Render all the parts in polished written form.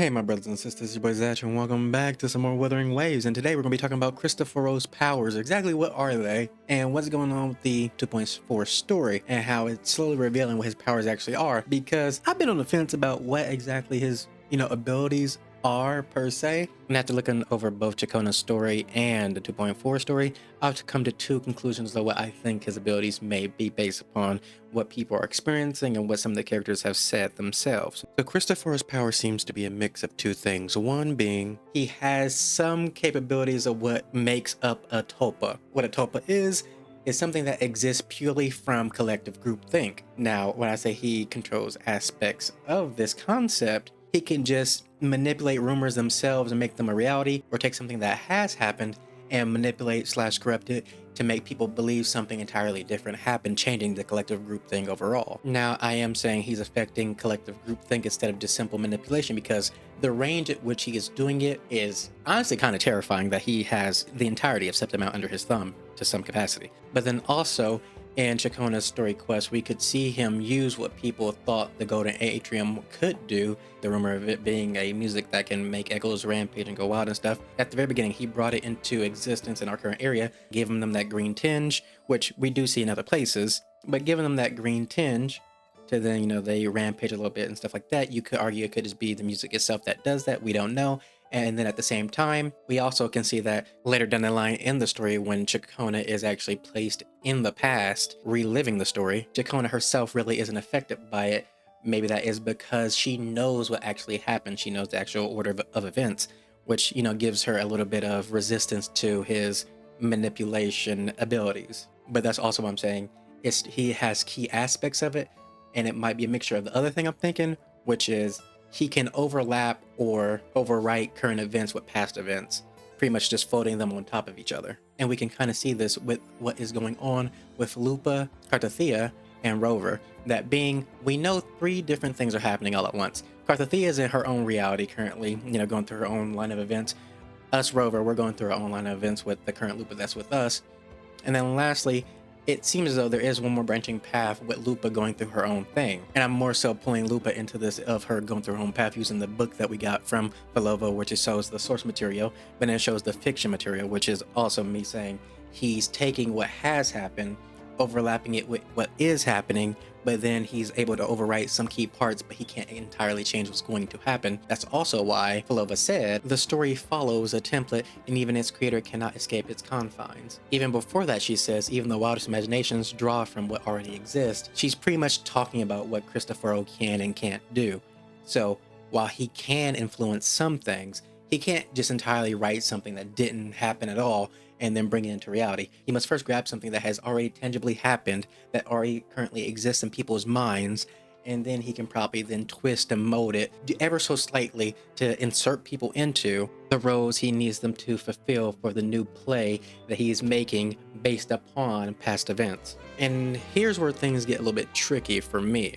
Hey, my brothers and sisters, your boy Zach, and welcome back to some more Wuthering Waves. And today we're going to be talking about Cristoforo's powers. Exactly what are they, and what's going on with the 2.4 story, and how it's slowly revealing what his powers actually are. Because I've been on the fence about what exactly his, abilities are per se. And after looking over both Chacona's story and the 2.4 story, I've come to two conclusions of what I think his abilities may be based upon what people are experiencing and what some of the characters have said themselves. So Cristoforo's power seems to be a mix of two things. One being he has some capabilities of what makes up a tulpa. What a tulpa is something that exists purely from collective groupthink. Now, when I say he controls aspects of this concept, he can just manipulate rumors themselves and make them a reality, or take something that has happened and manipulate/corrupt it to make people believe something entirely different happened, changing the collective groupthink overall. Now, I am saying he's affecting collective groupthink instead of just simple manipulation, because the range at which he is doing it is honestly kind of terrifying, that he has the entirety of Septimount under his thumb to some capacity. But then also, in Chacona's story quest, we could see him use what people thought the Golden Atrium could do, the rumor of it being a music that can make echoes rampage and go wild and stuff. At the very beginning, he brought it into existence in our current area, giving them that green tinge, which we do see in other places, but giving them that green tinge to then, they rampage a little bit and stuff like that. You could argue it could just be the music itself that does that. We don't know. And then at the same time, we also can see that later down the line in the story, when Chacona is actually placed in the past, reliving the story, Chacona herself really isn't affected by it. Maybe that is because she knows what actually happened. She knows the actual order of events, which, gives her a little bit of resistance to his manipulation abilities. But that's also what I'm saying. He has key aspects of it, and it might be a mixture of the other thing I'm thinking, which is he can overlap or overwrite current events with past events, pretty much just folding them on top of each other. And we can kind of see this with what is going on with Lupa, Cartothea, and Rover. That being, we know three different things are happening all at once. Cartothea is in her own reality currently, going through her own line of events. Us, Rover, we're going through our own line of events with the current Lupa that's with us. And then lastly, it seems as though there is one more branching path with Lupa going through her own thing. And I'm more so pulling Lupa into this of her going through her own path using the book that we got from Belova, which shows the source material, but then it shows the fiction material, which is also me saying he's taking what has happened, overlapping it with what is happening, but then he's able to overwrite some key parts, but he can't entirely change what's going to happen. That's also why Belova said the story follows a template, and even its creator cannot escape its confines. Even before that, she says, even the wildest imaginations draw from what already exists. She's pretty much talking about what Cristoforo can and can't do. So while he can influence some things, he can't just entirely write something that didn't happen at all and then bring it into reality. He must first grab something that has already tangibly happened, that already currently exists in people's minds, and then he can probably then twist and mold it ever so slightly to insert people into the roles he needs them to fulfill for the new play that he is making based upon past events. And here's where things get a little bit tricky for me,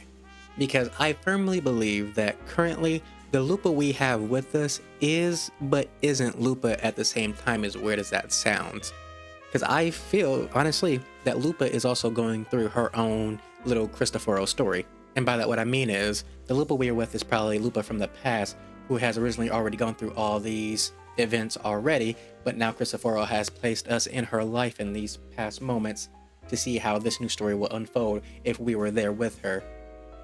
because I firmly believe that currently the Lupa we have with us is, but isn't Lupa at the same time. As weird as that sounds. Because I feel, honestly, that Lupa is also going through her own little Cristoforo story. And by that, what I mean is, the Lupa we are with is probably Lupa from the past, who has originally already gone through all these events already, but now Cristoforo has placed us in her life in these past moments to see how this new story will unfold if we were there with her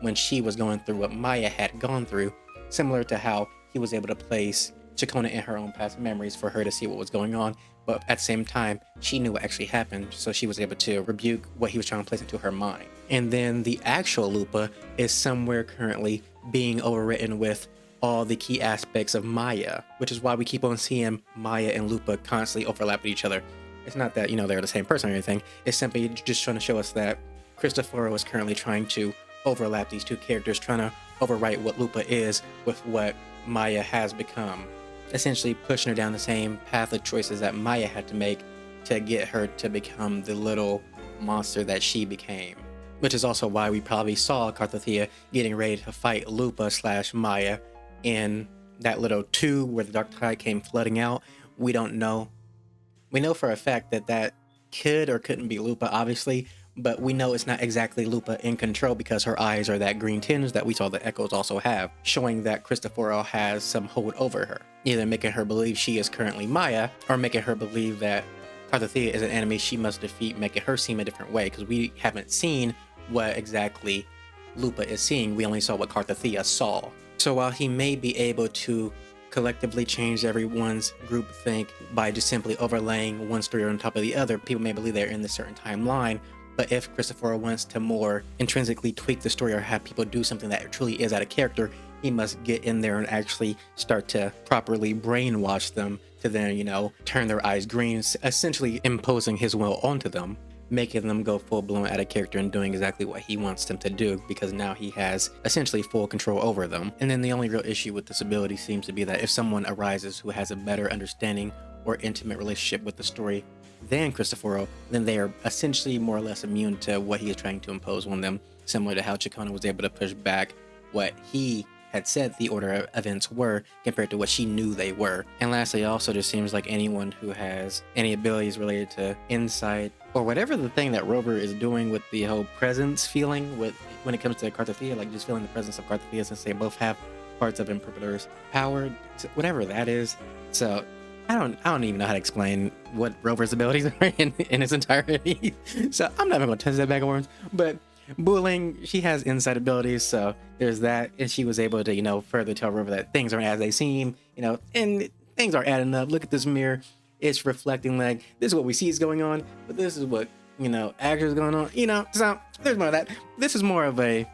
when she was going through what Maya had gone through. Similar to how he was able to place Chacona in her own past memories for her to see what was going on, but at the same time, she knew what actually happened, so she was able to rebuke what he was trying to place into her mind. And then the actual Lupa is somewhere currently being overwritten with all the key aspects of Maya, which is why we keep on seeing Maya and Lupa constantly overlap with each other. It's not that, they're the same person or anything. It's simply just trying to show us that Cristoforo is currently trying to overlap these two characters, trying to overwrite what Lupa is with what Maya has become, essentially pushing her down the same path of choices that Maya had to make to get her to become the little monster that she became. Which is also why we probably saw Cartothea getting ready to fight Lupa/Maya in that little tube where the dark tide came flooding out. We don't know. We know for a fact that that could or couldn't be Lupa, obviously, but we know it's not exactly Lupa in control because her eyes are that green tinge that we saw the echoes also have, showing that Cristoforo has some hold over her, either making her believe she is currently Maya or making her believe that Carthothea is an enemy she must defeat, making her seem a different way, because we haven't seen what exactly Lupa is seeing. We only saw what Carthothea saw. So while he may be able to collectively change everyone's groupthink by just simply overlaying one story on top of the other, people may believe they're in this certain timeline. But if Cristoforo wants to more intrinsically tweak the story or have people do something that truly is out of character, he must get in there and actually start to properly brainwash them to then, turn their eyes green, essentially imposing his will onto them, making them go full-blown out of character and doing exactly what he wants them to do, because now he has essentially full control over them. And then the only real issue with this ability seems to be that if someone arises who has a better understanding or intimate relationship with the story than Cristoforo, then they are essentially more or less immune to what he is trying to impose on them, similar to how Chikona was able to push back what he had said the order of events were compared to what she knew they were. And lastly, it also just seems like anyone who has any abilities related to insight or whatever the thing that Rover is doing with the whole presence feeling with when it comes to Carthothea, like just feeling the presence of Carthothea, since they both have parts of Imprimatur's power, whatever that is. So I don't even know how to explain what Rover's abilities are in its entirety. So I'm not even going to test that back and forth. But Buling, she has insight abilities, so there's that, and she was able to, further tell Rover that things aren't as they seem, and things are adding up. Look at this mirror; it's reflecting like this is what we see is going on, but this is what actually is going on. So there's more of that. This is more of a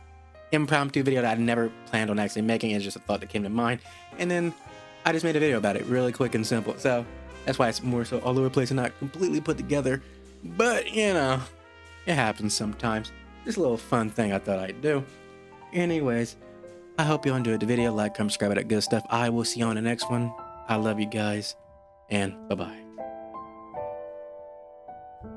impromptu video that I never planned on actually making. It's just a thought that came to mind, and then I just made a video about it, really quick and simple. So that's why it's more so all over the place and not completely put together. But it happens sometimes. Just a little fun thing I thought I'd do. Anyways, I hope you enjoyed the video. Like, comment, subscribe, that good stuff. I will see you on the next one. I love you guys, and bye-bye.